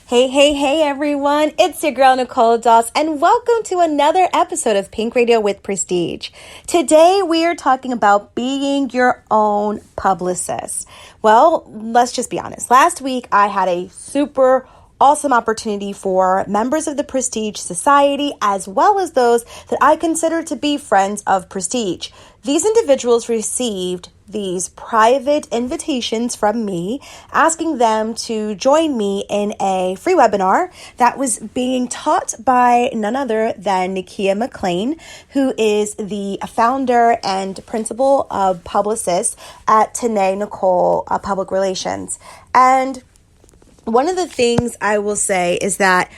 Hey, everyone. It's your girl, Nicole Doss, and welcome to another episode of Pink Radio with Prestige. Today, we are talking about being your own publicist. Well, let's just be honest. Last week, I had a super awesome opportunity for members of the Prestige Society, as well as those that I consider to be friends of Prestige. These individuals received these private invitations from me, asking them to join me in a free webinar that was being taught by none other than Nikkia McClian, who is the founder and principal of publicist at Tanae Nicole Public Relations. And one of the things I will say is that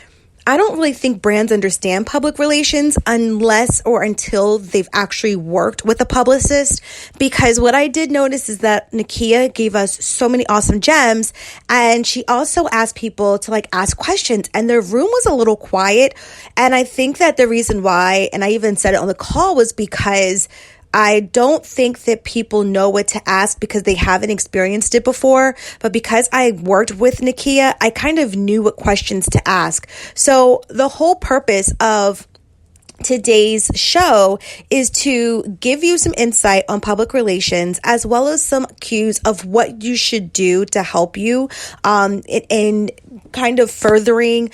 I don't really think brands understand public relations unless or until they've actually worked with a publicist, because what I did notice is that Nikkia gave us so many awesome gems, and she also asked people to ask questions, and the room was a little quiet. And I think that the reason why, and I even said it on the call, was because I don't think that people know what to ask because they haven't experienced it before. But because I worked with Nikkia, I kind of knew what questions to ask. So the whole purpose of today's show is to give you some insight on public relations, as well as some cues of what you should do to help you in kind of furthering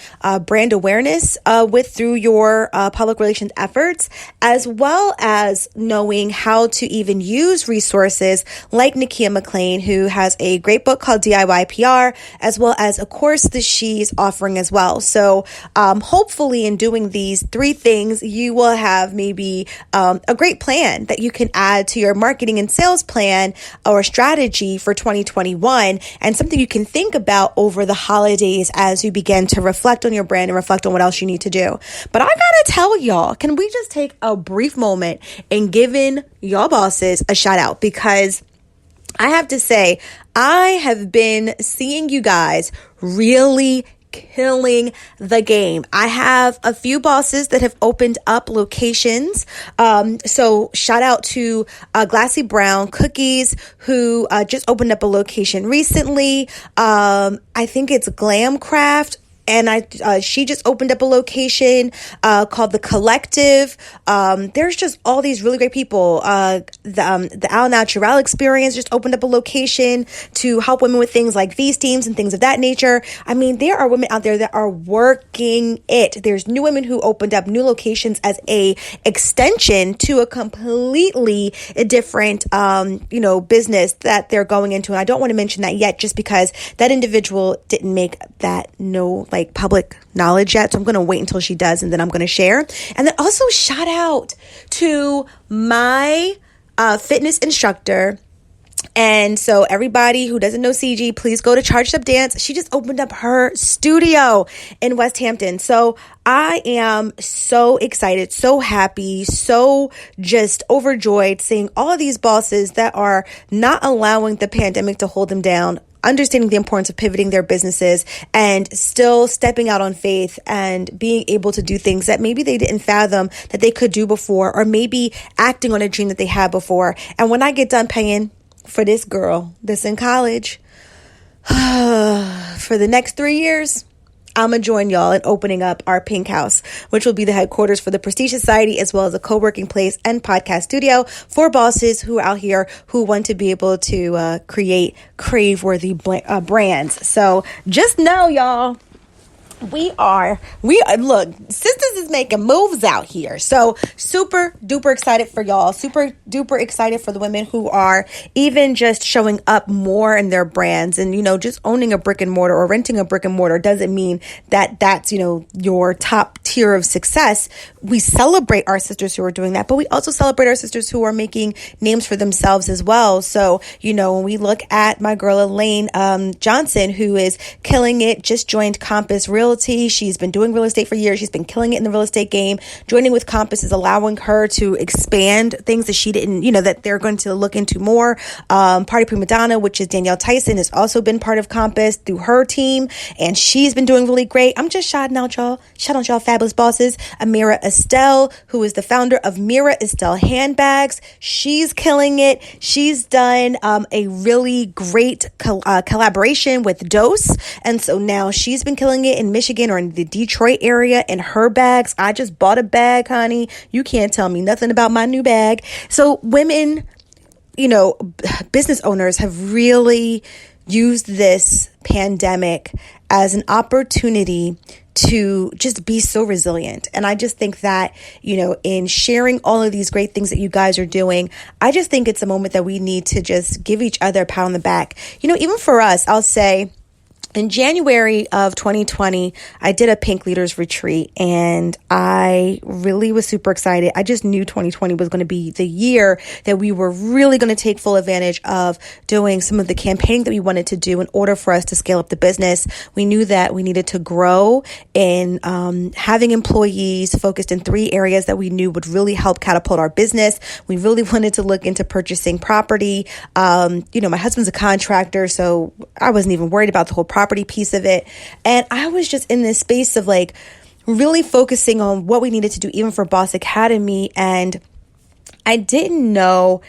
brand awareness through your public relations efforts, as well as knowing how to even use resources like Nikkia McClian, who has a great book called DIY PR, as well as a course that she's offering as well. So hopefully in doing these three things, you will have maybe a great plan that you can add to your marketing and sales plan or strategy for 2021, and something you can think about over the holidays as you begin to reflect on your brand and reflect on what else you need to do. But I gotta tell y'all, can we just take a brief moment and giving y'all bosses a shout out? Because I have to say, I have been seeing you guys really killing the game. I have a few bosses that have opened up locations. So shout out to Glassy Brown Cookies, who just opened up a location recently. I think it's Glam Craft. And she just opened up a location called The Collective. There's just all these really great people. The Al Natural Experience just opened up a location to help women with things like V-steams and things of that nature. I mean, there are women out there that are working it. There's new women who opened up new locations as a extension to a completely different, business that they're going into. And I don't want to mention that yet, just because that individual didn't make that public knowledge yet. So I'm going to wait until she does, and then I'm going to share. And then also shout out to my fitness instructor. And so everybody who doesn't know CG, please go to Charged Up Dance. She just opened up her studio in West Hampton. So I am so excited, so happy, so just overjoyed seeing all of these bosses that are not allowing the pandemic to hold them down, understanding the importance of pivoting their businesses and still stepping out on faith and being able to do things that maybe they didn't fathom that they could do before, or maybe acting on a dream that they had before. And when I get done paying for this girl that's in college for the next 3 years, I'm going to join y'all in opening up our Pink House, which will be the headquarters for the Prestige Society, as well as a co-working place and podcast studio for bosses who are out here who want to be able to create crave-worthy brands. So just know, y'all, we are, look, sisters is making moves out here. So super duper excited for y'all. Super duper excited for the women who are even just showing up more in their brands. And, just owning a brick and mortar or renting a brick and mortar doesn't mean that that's, your top tier of success. We celebrate our sisters who are doing that, but we also celebrate our sisters who are making names for themselves as well. So, when we look at my girl Elaine Johnson, who is killing it, just joined Compass Realty. She's been doing real estate for years. She's been killing it in the real estate game. Joining with Compass is allowing her to expand things that she didn't, that they're going to look into more. Party Prima Donna, which is Danielle Tyson, has also been part of Compass through her team, and she's been doing really great. I'm just shouting out y'all fabulous bosses. Amira Estelle, who is the founder of Mira Estelle Handbags. She's killing it. She's done a really great collaboration with Dose. And so now she's been killing it in Michigan or in the Detroit area in her bags. I just bought a bag, honey. You can't tell me nothing about my new bag. So women, business owners have really used this pandemic as an opportunity to just be so resilient. And I just think that, in sharing all of these great things that you guys are doing, I just think it's a moment that we need to just give each other a pat on the back. Even for us, I'll say, in January of 2020, I did a Pink Leaders Retreat, and I really was super excited. I just knew 2020 was going to be the year that we were really going to take full advantage of doing some of the campaigning that we wanted to do in order for us to scale up the business. We knew that we needed to grow in having employees focused in 3 areas that we knew would really help catapult our business. We really wanted to look into purchasing property. My husband's a contractor, so I wasn't even worried about the whole property piece of it. And I was just in this space of really focusing on what we needed to do even for Boss Academy. And I didn't know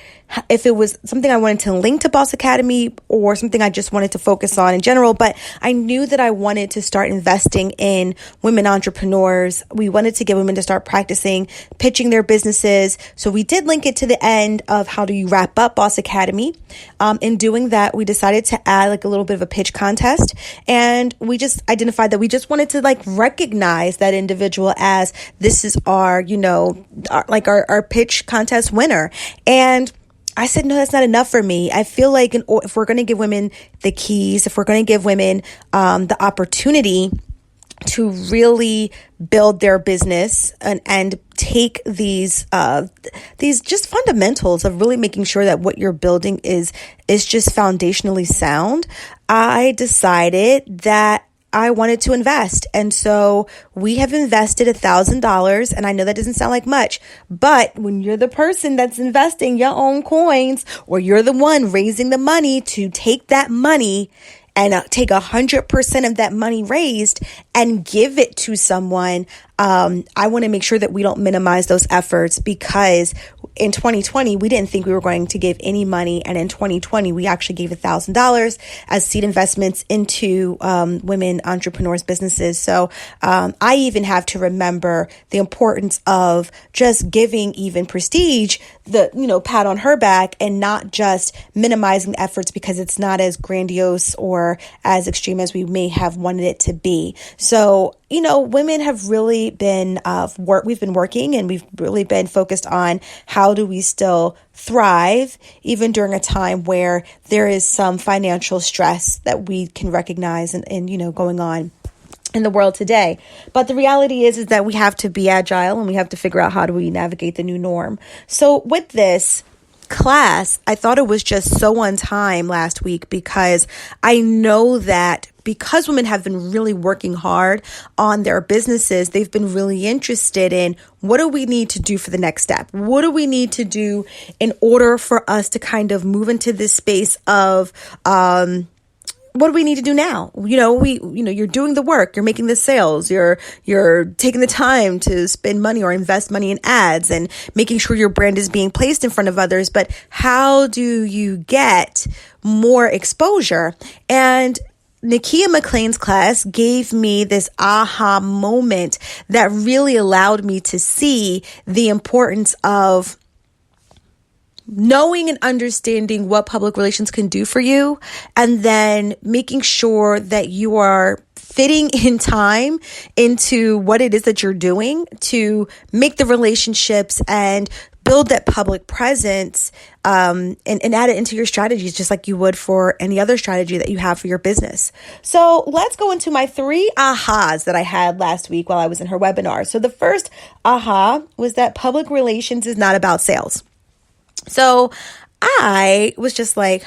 if it was something I wanted to link to Boss Academy or something I just wanted to focus on in general, but I knew that I wanted to start investing in women entrepreneurs. We wanted to get women to start practicing pitching their businesses. So we did link it to the end of how do you wrap up Boss Academy. In doing that, we decided to add a little bit of a pitch contest, and we just identified that we just wanted to recognize that individual as this is our, our pitch contest winner. And I said, no, that's not enough for me. I feel like if we're going to give women the keys, if we're going to give women the opportunity to really build their business and take these just fundamentals of really making sure that what you're building is just foundationally sound, I decided that I wanted to invest. And so we have invested $1,000. And I know that doesn't sound like much, but when you're the person that's investing your own coins, or you're the one raising the money to take that money and take 100% of that money raised and give it to someone, I want to make sure that we don't minimize those efforts, because in 2020, we didn't think we were going to give any money. And in 2020, we actually gave $1,000 as seed investments into women entrepreneurs' businesses. So I even have to remember the importance of just giving even Prestige the, pat on her back, and not just minimizing the efforts because it's not as grandiose or as extreme as we may have wanted it to be. So, women have really been, we've been working, and we've really been focused on how do we still thrive even during a time where there is some financial stress that we can recognize and going on in the world today. But the reality is that we have to be agile, and we have to figure out how do we navigate the new norm. So with this class, I thought it was just so on time last week, because I know that because women have been really working hard on their businesses, they've been really interested in what do we need to do for the next step? What do we need to do in order for us to kind of move into this space of, what do we need to do now? You're doing the work, you're making the sales, you're taking the time to spend money or invest money in ads and making sure your brand is being placed in front of others. But how do you get more exposure? And Nikkia McClian's class gave me this aha moment that really allowed me to see the importance of knowing and understanding what public relations can do for you, and then making sure that you are fitting in time into what it is that you're doing to make the relationships and build that public presence, and add it into your strategies, just like you would for any other strategy that you have for your business. So let's go into my 3 ahas that I had last week while I was in her webinar. So the first aha was that public relations is not about sales. So I was just like,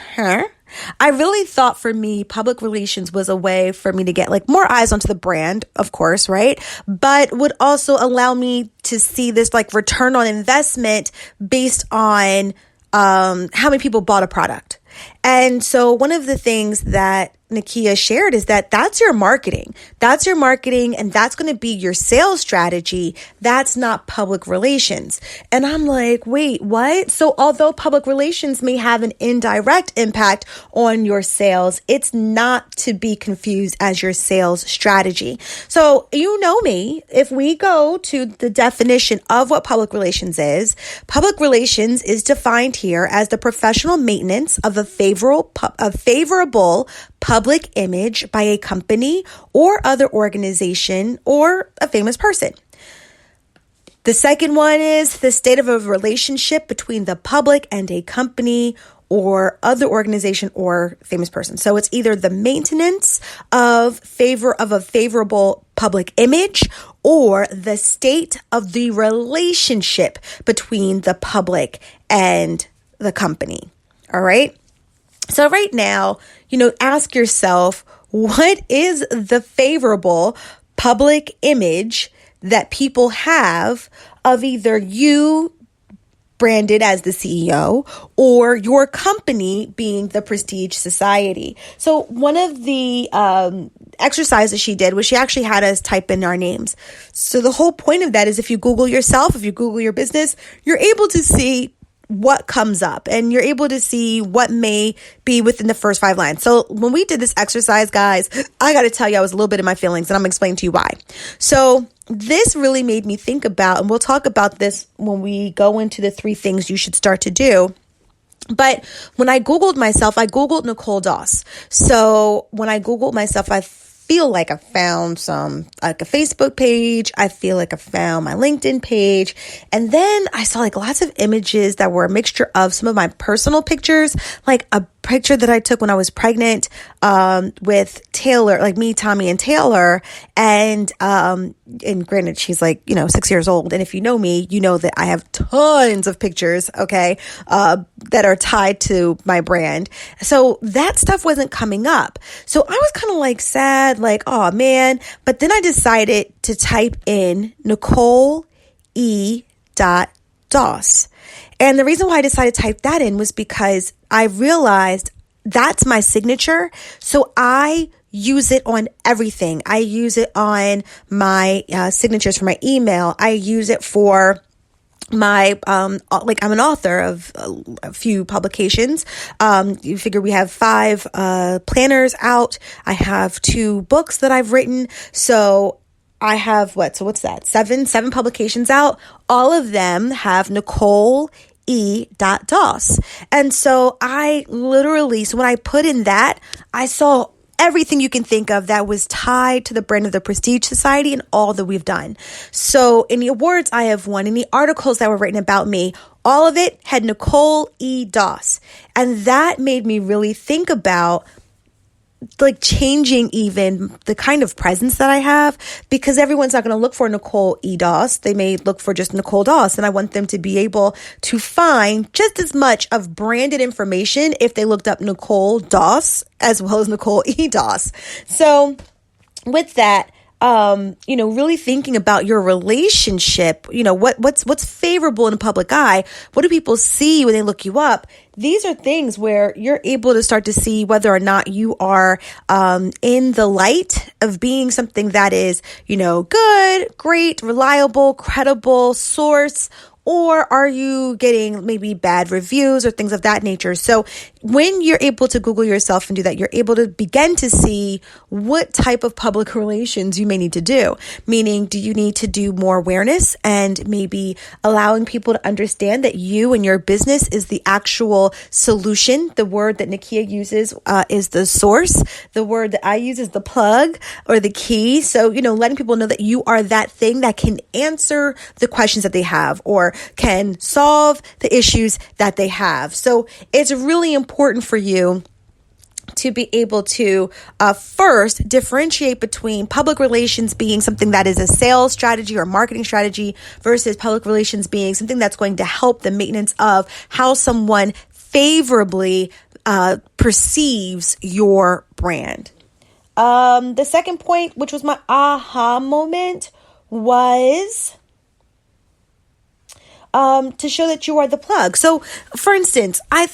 I really thought for me, public relations was a way for me to get like more eyes onto the brand, of course, right? But would also allow me to see this like return on investment based on how many people bought a product. And so one of the things that Nikkia shared is that that's your marketing. That's your marketing, and that's going to be your sales strategy. That's not public relations. And I'm like, wait, what? So although public relations may have an indirect impact on your sales, it's not to be confused as your sales strategy. So you know me, if we go to the definition of what public relations is defined here as the professional maintenance of a favorable public image by a company or other organization or a famous person. The second one is the state of a relationship between the public and a company or other organization or famous person. So it's either the maintenance of a favorable public image or the state of the relationship between the public and the company. All right. So right now, ask yourself, what is the favorable public image that people have of either you branded as the CEO or your company being the Prestige Society? So one of the exercises she did was she actually had us type in our names. So the whole point of that is if you Google yourself, if you Google your business, you're able to see what comes up and you're able to see what may be within the first 5 lines. So when we did this exercise, guys, I got to tell you, I was a little bit in my feelings, and I'm explaining to you why. So this really made me think about, and we'll talk about this when we go into the 3 things you should start to do. But when I Googled myself, I Googled Nicole Doss. So when I Googled myself, I feel like I found a Facebook page. I feel like I found my LinkedIn page. And then I saw like lots of images that were a mixture of some of my personal pictures, like a picture that I took when I was pregnant with Taylor, like me, Tommy, and Taylor. And granted, she's like, 6 years old. And if you know me, you know that I have tons of pictures, okay, that are tied to my brand. So that stuff wasn't coming up. So I was kind of like sad, like, oh man. But then I decided to type in Nicole E. Doss. And the reason why I decided to type that in was because I realized that's my signature. So I use it on everything. I use it on my signatures for my email. I use it for my, I'm an author of a few publications. You figure we have 5 planners out. I have 2 books that I've written. So I have what's that? 7 publications out. All of them have Nicole E. Doss. And so when I put in that, I saw everything you can think of that was tied to the brand of the Prestige Society and all that we've done. So any awards I have won, any articles that were written about me, all of it had Nicole E. Doss. And that made me really think about like changing even the kind of presence that I have, because everyone's not going to look for Nicole E. Doss. They may look for just Nicole Doss. And I want them to be able to find just as much of branded information if they looked up Nicole Doss as well as Nicole E. Doss. So with that, really thinking about your relationship, what's favorable in a public eye? What do people see when they look you up? These are things where you're able to start to see whether or not you are in the light of being something that is, good, great, reliable, credible source, or are you getting maybe bad reviews or things of that nature? So when you're able to Google yourself and do that, you're able to begin to see what type of public relations you may need to do. Meaning, do you need to do more awareness and maybe allowing people to understand that you and your business is the actual solution? The word that Nikkia uses is the source. The word that I use is the plug or the key. So, letting people know that you are that thing that can answer the questions that they have or can solve the issues that they have. So it's really important for you to be able to first differentiate between public relations being something that is a sales strategy or marketing strategy versus public relations being something that's going to help the maintenance of how someone favorably perceives your brand. The second point, which was my aha moment, was to show that you are the plug. So, for instance, I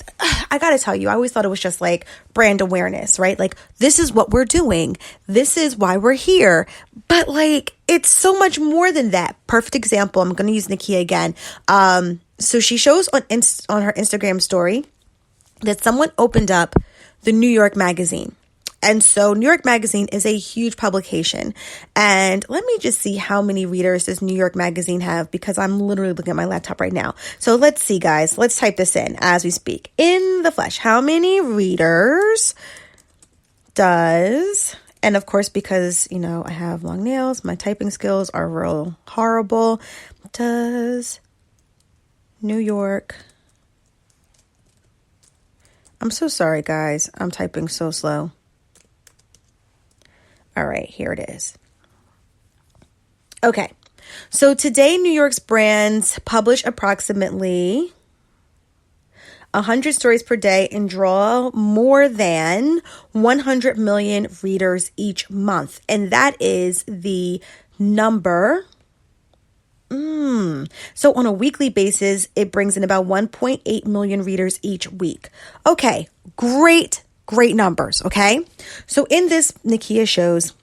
gotta tell you, I always thought it was just like brand awareness, right? Like, this is what we're doing. This is why we're here. But like, it's so much more than that. Perfect example. I'm going to use Nikkia again. So she shows on her Instagram story that someone opened up the New York Magazine. And so New York Magazine is a huge publication. And let me just see how many readers does New York Magazine have, because I'm literally looking at my laptop right now. So let's see, guys. Let's type this in as we speak. In the flesh, how many readers does, and of course, because, you know, I have long nails, my typing skills are real horrible. Does New York, I'm so sorry, guys. I'm typing so slow. All right, here it is. Okay, so today New York's brands publish approximately 100 stories per day and draw more than 100 million readers each month. And that is the number. So on a weekly basis, it brings in about 1.8 million readers each week. Okay, great numbers, okay? So in this, Nikkia shows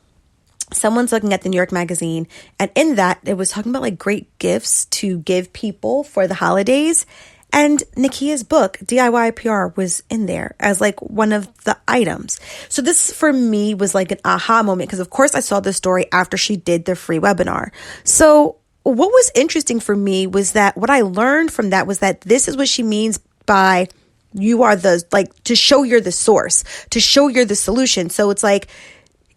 someone's looking at the New York Magazine, and in that, it was talking about like great gifts to give people for the holidays. And Nikkia's book, DIY PR, was in there as like one of the items. So this for me was like an aha moment, because of course I saw the story after she did the free webinar. So what was interesting for me was that what I learned from that was that this is what she means by you are the, like, to show you're the source, to show you're the solution. So it's like,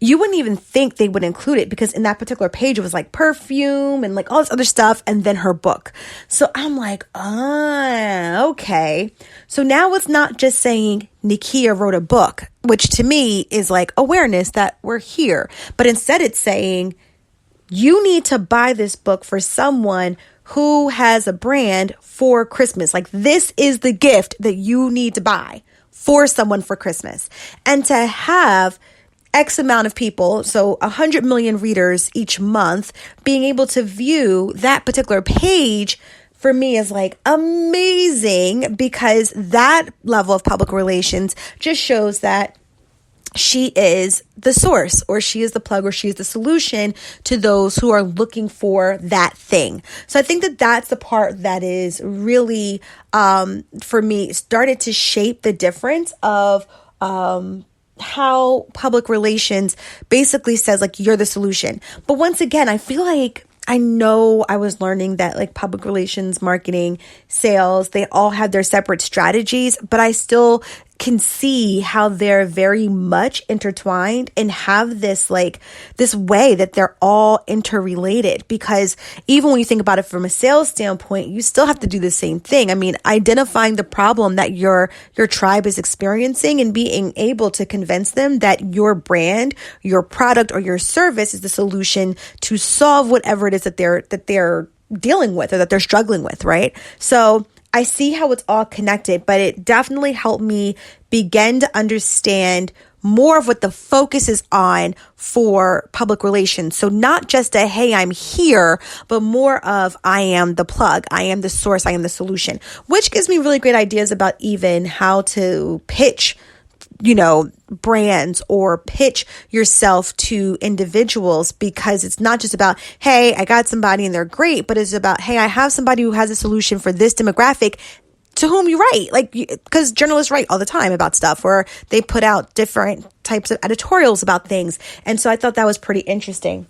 you wouldn't even think they would include it, because in that particular page, it was like perfume and like all this other stuff, and then her book. So I'm like, okay. So now it's not just saying Nikkia wrote a book, which to me is like awareness that we're here. But instead it's saying, you need to buy this book for someone who has a brand for Christmas. Like, this is the gift that you need to buy for someone for Christmas. And to have X amount of people, so 100 million readers each month, being able to view that particular page for me is like amazing, because that level of public relations just shows that she is the source, or she is the plug, or she is the solution to those who are looking for that thing. So I think that that's the part that is really, for me, started to shape the difference of how public relations basically says like you're the solution. But once again, I feel like I know I was learning that like public relations, marketing, sales, they all have their separate strategies, but I still can see how they're very much intertwined and have this like this way that they're all interrelated. Because even when you think about it from a sales standpoint, you still have to do the same thing. I mean, identifying the problem that your tribe is experiencing and being able to convince them that your brand, your product, or your service is the solution to solve whatever it is that they're dealing with or that they're struggling with, right? So I see how it's all connected, but it definitely helped me begin to understand more of what the focus is on for public relations. So not just a, hey, I'm here, but more of I am the plug, I am the source, I am the solution, which gives me really great ideas about even how to pitch, brands or pitch yourself to individuals, because it's not just about, hey, I got somebody and they're great, but it's about, hey, I have somebody who has a solution for this demographic to whom you write. Like, because journalists write all the time about stuff, or they put out different types of editorials about things. And so I thought that was pretty interesting.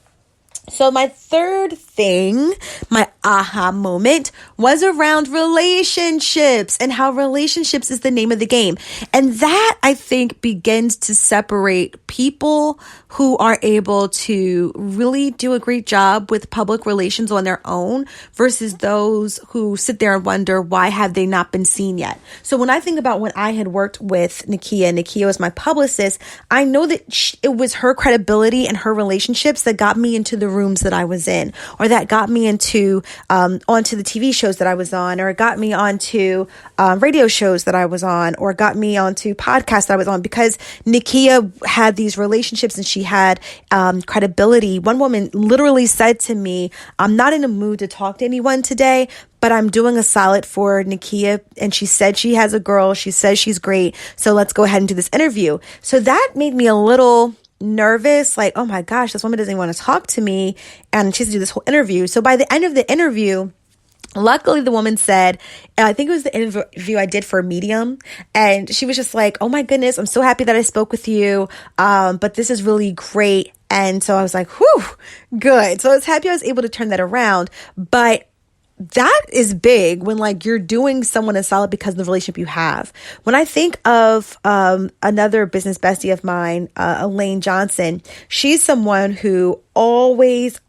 So my third thing, my aha moment, was around relationships and how relationships is the name of the game. And that, I think, begins to separate people who are able to really do a great job with public relations on their own versus those who sit there and wonder, why have they not been seen yet? So when I think about when I had worked with Nikkia was my publicist, I know that it was her credibility and her relationships that got me into the rooms that I was in, or that got me into onto the TV shows that I was on, or it got me onto radio shows that I was on, or got me onto podcasts that I was on, because Nikkia had these relationships and she had credibility. One woman literally said to me, "I'm not in a mood to talk to anyone today, but I'm doing a solid for Nikkia, and she said she has a girl. She says she's great. So let's go ahead and do this interview." So that made me a little nervous, like, oh my gosh, this woman doesn't even want to talk to me, and she has to do this whole interview. So by the end of the interview, luckily the woman said, I think it was the interview I did for Medium, and she was just like, "Oh my goodness, I'm so happy that I spoke with you, but this is really great." And so I was like, whew, good. So I was happy I was able to turn that around. But that is big when like you're doing someone a solid because of the relationship you have. When I think of another business bestie of mine, Elaine Johnson, she's someone who always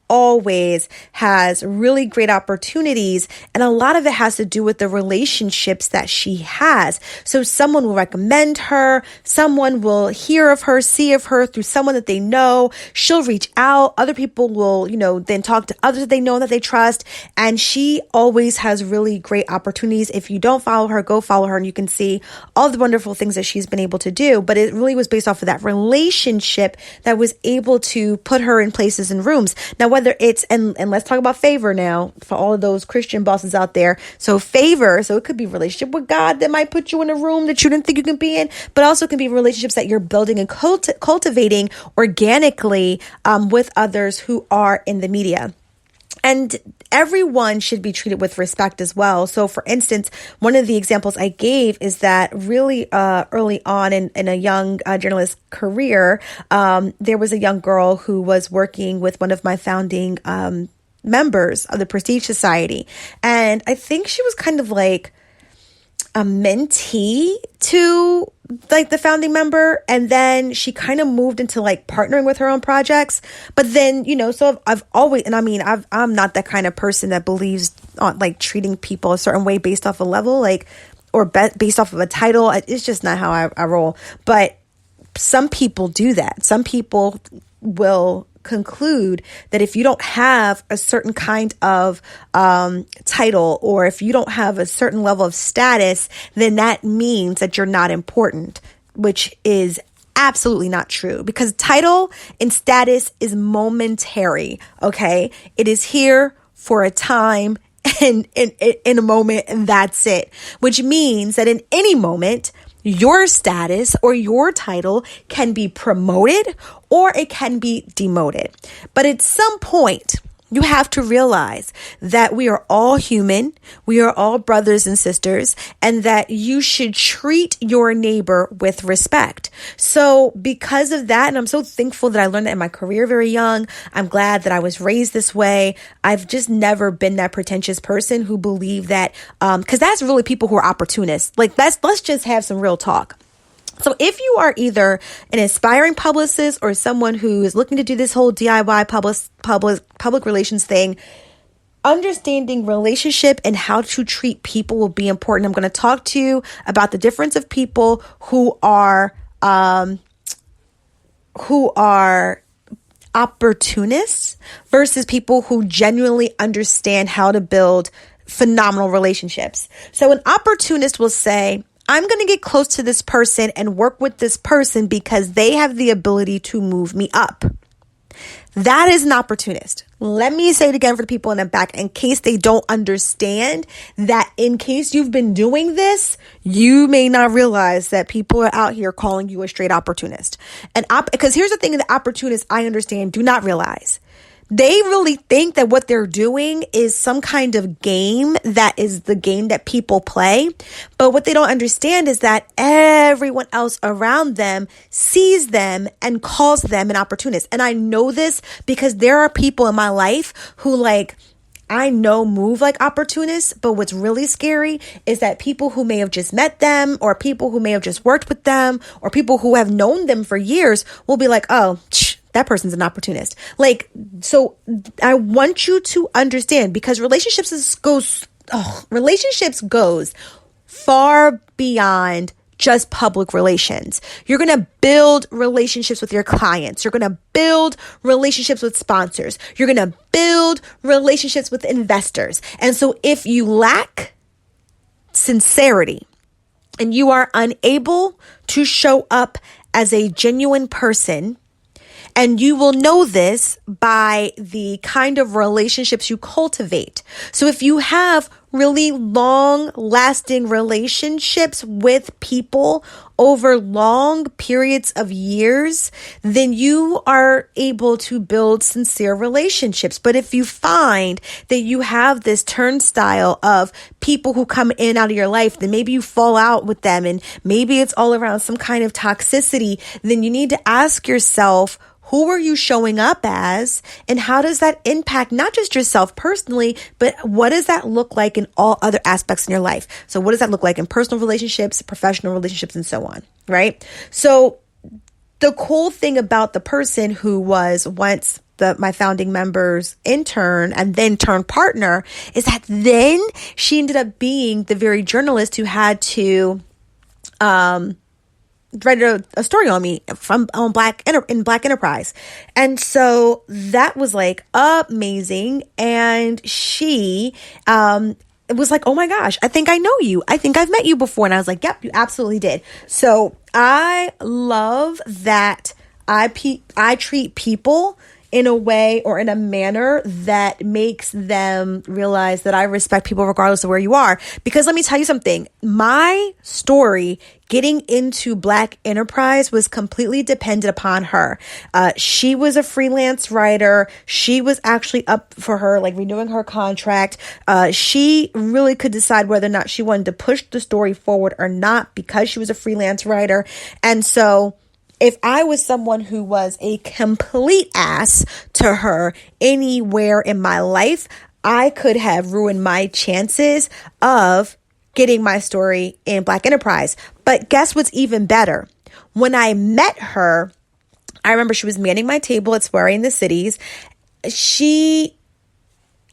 has really great opportunities. And a lot of it has to do with the relationships that she has. So someone will recommend her. Someone will hear of her, see of her through someone that they know. She'll reach out. Other people will, then talk to others that they know, that they trust. And she always has really great opportunities. If you don't follow her, go follow her, and you can see all the wonderful things that she's been able to do. But it really was based off of that relationship that was able to put her in places and rooms. Now, whether it's, and let's talk about favor now for all of those Christian bosses out there. So favor, so it could be relationship with God that might put you in a room that you didn't think you can be in, but also can be relationships that you're building and cultivating organically with others who are in the media. And everyone should be treated with respect as well. So for instance, one of the examples I gave is that really early on in a young journalist career, there was a young girl who was working with one of my founding members of the Prestige Society. And I think she was kind of like a mentee to like the founding member, and then she kind of moved into like partnering with her on projects. But then, so I've always, and I mean, I'm not that kind of person that believes on like treating people a certain way based off a level, like, or based off of a title. It's just not how I roll. But some people do that. Some people will conclude that if you don't have a certain kind of title, or if you don't have a certain level of status, then that means that you're not important, which is absolutely not true, because title and status is momentary. Okay. It is here for a time and in a moment, and that's it, which means that in any moment, your status or your title can be promoted or it can be demoted. But at some point, you have to realize that we are all human, we are all brothers and sisters, and that you should treat your neighbor with respect. So because of that, and I'm so thankful that I learned that in my career very young, I'm glad that I was raised this way. I've just never been that pretentious person who believed that, because that's really people who are opportunists. Like let's just have some real talk. So if you are either an aspiring publicist or someone who is looking to do this whole DIY public relations thing, understanding relationship and how to treat people will be important. I'm going to talk to you about the difference of people who are opportunists versus people who genuinely understand how to build phenomenal relationships. So an opportunist will say, I'm going to get close to this person and work with this person because they have the ability to move me up. That is an opportunist. Let me say it again for the people in the back in case they don't understand that in case you've been doing this, you may not realize that people are out here calling you a straight opportunist. And because here's the thing, the opportunists I understand do not realize. They really think that what they're doing is some kind of game that is the game that people play. But what they don't understand is that everyone else around them sees them and calls them an opportunist. And I know this because there are people in my life who I know move like opportunists, but what's really scary is that people who may have just met them or people who may have just worked with them or people who have known them for years will be like, oh, that person's an opportunist. So I want you to understand, because relationships goes far beyond just public relations. You're going to build relationships with your clients. You're going to build relationships with sponsors. You're going to build relationships with investors. And so if you lack sincerity and you are unable to show up as a genuine person, and you will know this by the kind of relationships you cultivate. So if you have really long-lasting relationships with people over long periods of years, then you are able to build sincere relationships. But if you find that you have this turnstile of people who come in and out of your life, then maybe you fall out with them and maybe it's all around some kind of toxicity, then you need to ask yourself, who are you showing up as, and how does that impact not just yourself personally, but what does that look like in all other aspects in your life? So what does that look like in personal relationships, professional relationships, and so on, right? So the cool thing about the person who was once my founding member's intern and then turned partner is that then she ended up being the very journalist who had to write a story on me in Black Enterprise. And so that was like amazing. And she was like, oh my gosh, I think I know you. I think I've met you before. And I was like, yep, you absolutely did. So I love that I treat people in a way or in a manner that makes them realize that I respect people regardless of where you are. Because let me tell you something, my story getting into Black Enterprise was completely dependent upon her. She was a freelance writer. She was actually up for her, like renewing her contract. She really could decide whether or not she wanted to push the story forward or not because she was a freelance writer. And so if I was someone who was a complete ass to her anywhere in my life, I could have ruined my chances of getting my story in Black Enterprise. But guess what's even better? When I met her, I remember she was manning my table at Soiree in the Cities.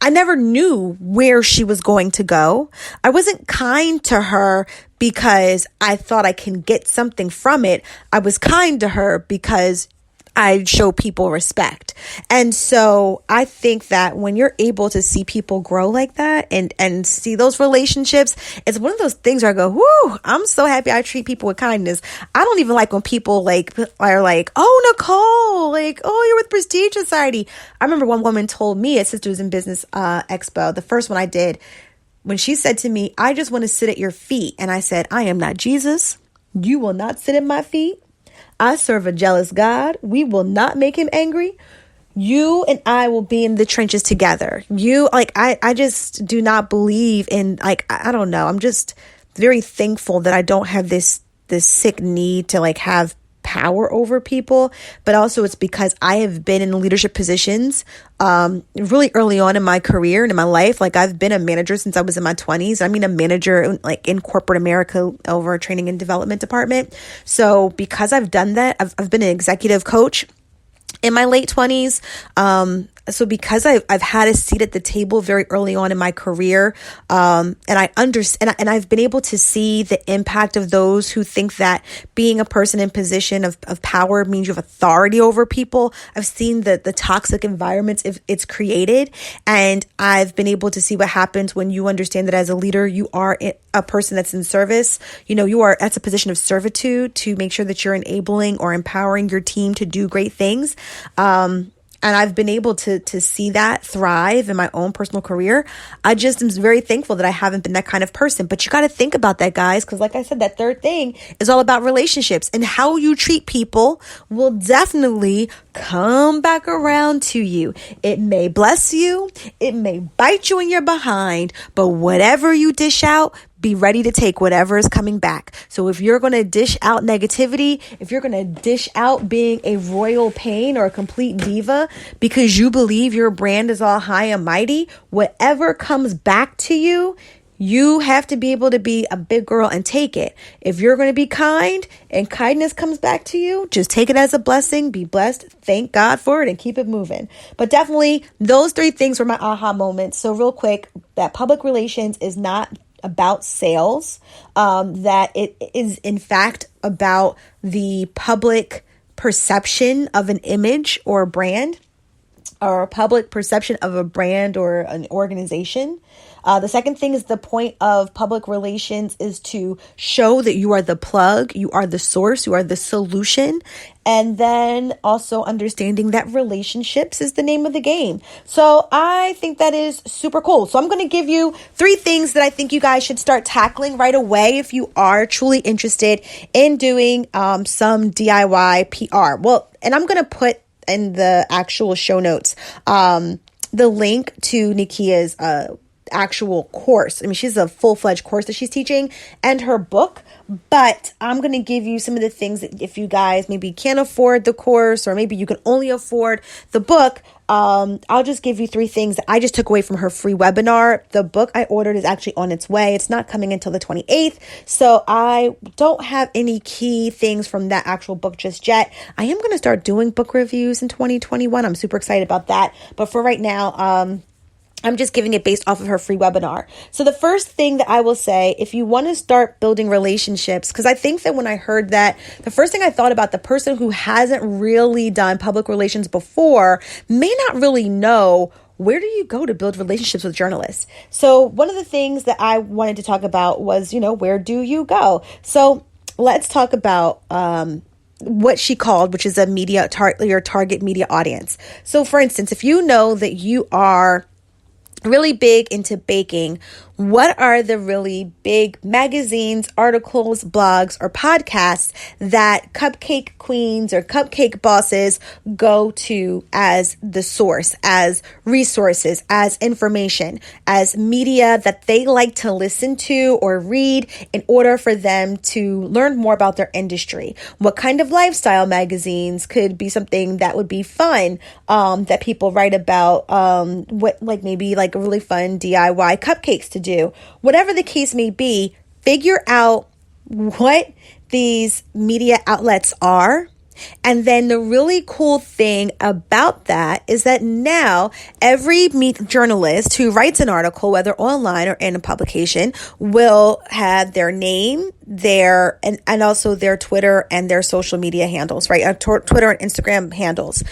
I never knew where she was going to go. I wasn't kind to her because I thought I can get something from it. I was kind to her because I show people respect. And so I think that when you're able to see people grow like that and see those relationships, it's one of those things where I go, whoo, I'm so happy I treat people with kindness. I don't even like when people are like, oh, Nicole, like, oh, you're with Prestige Society. I remember one woman told me at Sisters in Business Expo, the first one I did, when she said to me, I just want to sit at your feet. And I said, I am not Jesus. You will not sit at my feet. I serve a jealous God. We will not make him angry. You and I will be in the trenches together. I just do not believe in, I don't know. I'm just very thankful that I don't have this sick need to have power over people, but also it's because I have been in leadership positions really early on in my career and in my life. I've been a manager since I was in my 20s. I mean, a manager in corporate America over a training and development department. So because I've done that, I've been an executive coach in my late 20s. So because I've had a seat at the table very early on in my career, and I understand, and I've been able to see the impact of those who think that being a person in position of power means you have authority over people. I've seen the toxic environments it's created, and I've been able to see what happens when you understand that as a leader, you are a person that's in service. That's a position of servitude to make sure that you're enabling or empowering your team to do great things. And I've been able to see that thrive in my own personal career. I just am very thankful that I haven't been that kind of person. But you got to think about that, guys, because like I said, that third thing is all about relationships, and how you treat people will definitely come back around to you. It may bless you. It may bite you in your behind, but whatever you dish out, be ready to take whatever is coming back. So if you're going to dish out negativity, if you're going to dish out being a royal pain or a complete diva because you believe your brand is all high and mighty, whatever comes back to you, you have to be able to be a big girl and take it. If you're going to be kind and kindness comes back to you, just take it as a blessing, be blessed, thank God for it, and keep it moving. But definitely those three things were my aha moments. So real quick, that public relations is not about sales, that it is in fact about the public perception of an image or a brand, or a public perception of a brand or an organization. The second thing is the point of public relations is to show that you are the plug, you are the source, you are the solution. And then also understanding that relationships is the name of the game. So I think that is super cool. So I'm going to give you 3 things that I think you guys should start tackling right away if you are truly interested in doing some DIY PR. Well, and I'm going to put in the actual show notes the link to Nikkia's actual course. I mean, she's a full-fledged course that she's teaching and her book, but I'm going to give you some of the things that if you guys maybe can't afford the course or maybe you can only afford the book, I'll just give you 3 things that I just took away from her free webinar. The book I ordered is actually on its way. It's not coming until the 28th. So I don't have any key things from that actual book just yet. I am going to start doing book reviews in 2021. I'm super excited about that. But for right now, I'm just giving it based off of her free webinar. So the first thing that I will say, if you want to start building relationships, because I think that when I heard that, the first thing I thought about the person who hasn't really done public relations before may not really know where do you go to build relationships with journalists. So one of the things that I wanted to talk about was, where do you go? So let's talk about what she called, which is a your target media audience. So for instance, if you know that you are really big into baking, what are the really big magazines, articles, blogs, or podcasts that cupcake queens or cupcake bosses go to as the source, as resources, as information, as media that they like to listen to or read in order for them to learn more about their industry? What kind of lifestyle magazines could be something that would be fun, that people write about, maybe a really fun DIY cupcakes to do? Whatever the case may be, figure out what these media outlets are. And then the really cool thing about that is that now every journalist who writes an article, whether online or in a publication, will have their name, and also their Twitter and their social media handles, right? Twitter and Instagram handles.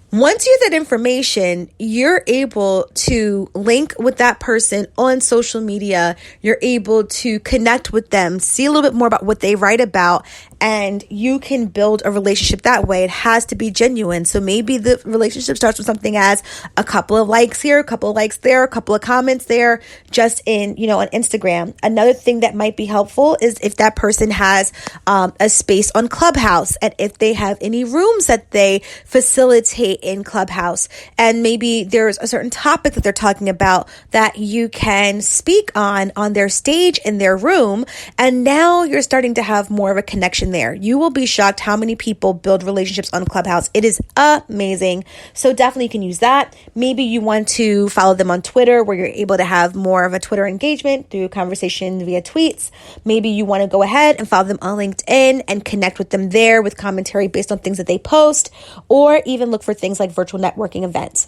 Once you have that information, you're able to link with that person on social media. You're able to connect with them, see a little bit more about what they write about, and you can build a relationship that way. It has to be genuine. So maybe the relationship starts with something as a couple of likes here, a couple of likes there, a couple of comments there, just on Instagram. Another thing that might be helpful is if that person has a space on Clubhouse, and if they have any rooms that they facilitate in Clubhouse, and maybe there's a certain topic that they're talking about that you can speak on their stage in their room, and now you're starting to have more of a connection there. You will be shocked how many people build relationships on Clubhouse. It is amazing. So definitely you can use that. Maybe you want to follow them on Twitter, where you're able to have more of a Twitter engagement through conversation via tweets. Maybe you want to go ahead and follow them on LinkedIn and connect with them there with commentary based on things that they post, or even look for things like virtual networking events.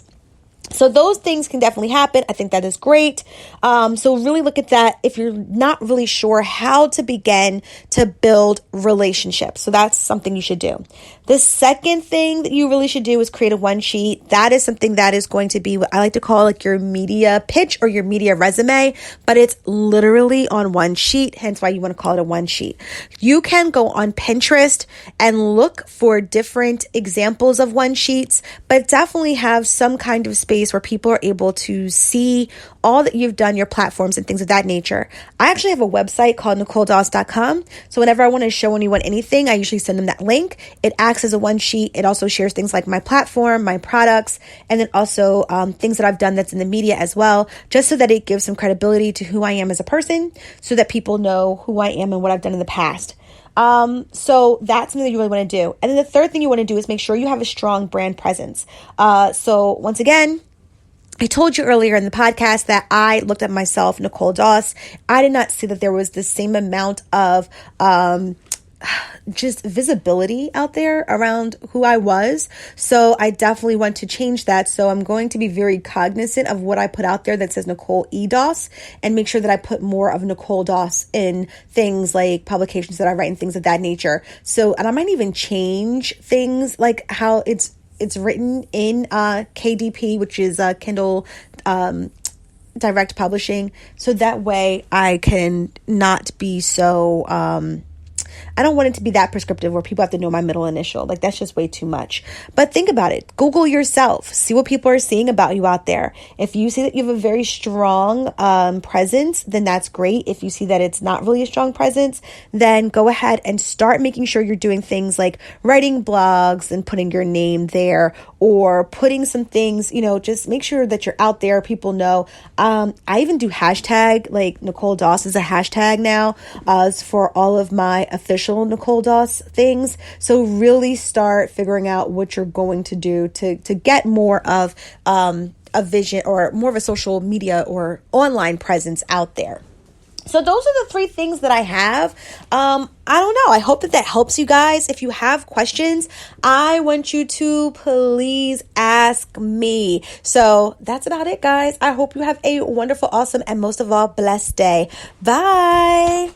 So those things can definitely happen. I think that is great. So really look at that if you're not really sure how to begin to build relationships. So that's something you should do. The second thing that you really should do is create a one sheet. That is something that is going to be what I like to call your media pitch or your media resume, but it's literally on one sheet, hence why you want to call it a one sheet. You can go on Pinterest and look for different examples of one sheets, but definitely have some kind of space where people are able to see all that you've done, your platforms and things of that nature. I actually have a website called NicoleDoss.com. So whenever I want to show anyone anything, I usually send them that link. It acts as a one sheet. It also shares things like my platform, my products, and then also things that I've done that's in the media as well, just so that it gives some credibility to who I am as a person, so that people know who I am and what I've done in the past. So that's something that you really want to do. And then the third thing you want to do is make sure you have a strong brand presence. So once again, I told you earlier in the podcast that I looked at myself, Nicole Doss. I did not see that there was the same amount of just visibility out there around who I was. So I definitely want to change that. So I'm going to be very cognizant of what I put out there that says Nicole E. Doss, and make sure that I put more of Nicole Doss in things like publications that I write and things of that nature. So, and I might even change things like how it's written in KDP, which is Kindle Direct Publishing. So that way I can not be so I don't want it to be that prescriptive where people have to know my middle initial. Like, that's just way too much. But think about it. Google yourself. See what people are seeing about you out there. If you see that you have a very strong presence, then that's great. If you see that it's not really a strong presence, then go ahead and start making sure you're doing things like writing blogs and putting your name there, or putting some things, just make sure that you're out there. People know. I even do hashtag, like Nicole Doss is a hashtag now for all of my official Nicole Doss things. So really start figuring out what you're going to do to get more of a vision or more of a social media or online presence out there. So those are the 3 things that I have. I don't know. I hope that helps you guys. If you have questions, I want you to please ask me. So that's about it, guys. I hope you have a wonderful, awesome, and most of all, blessed day. Bye.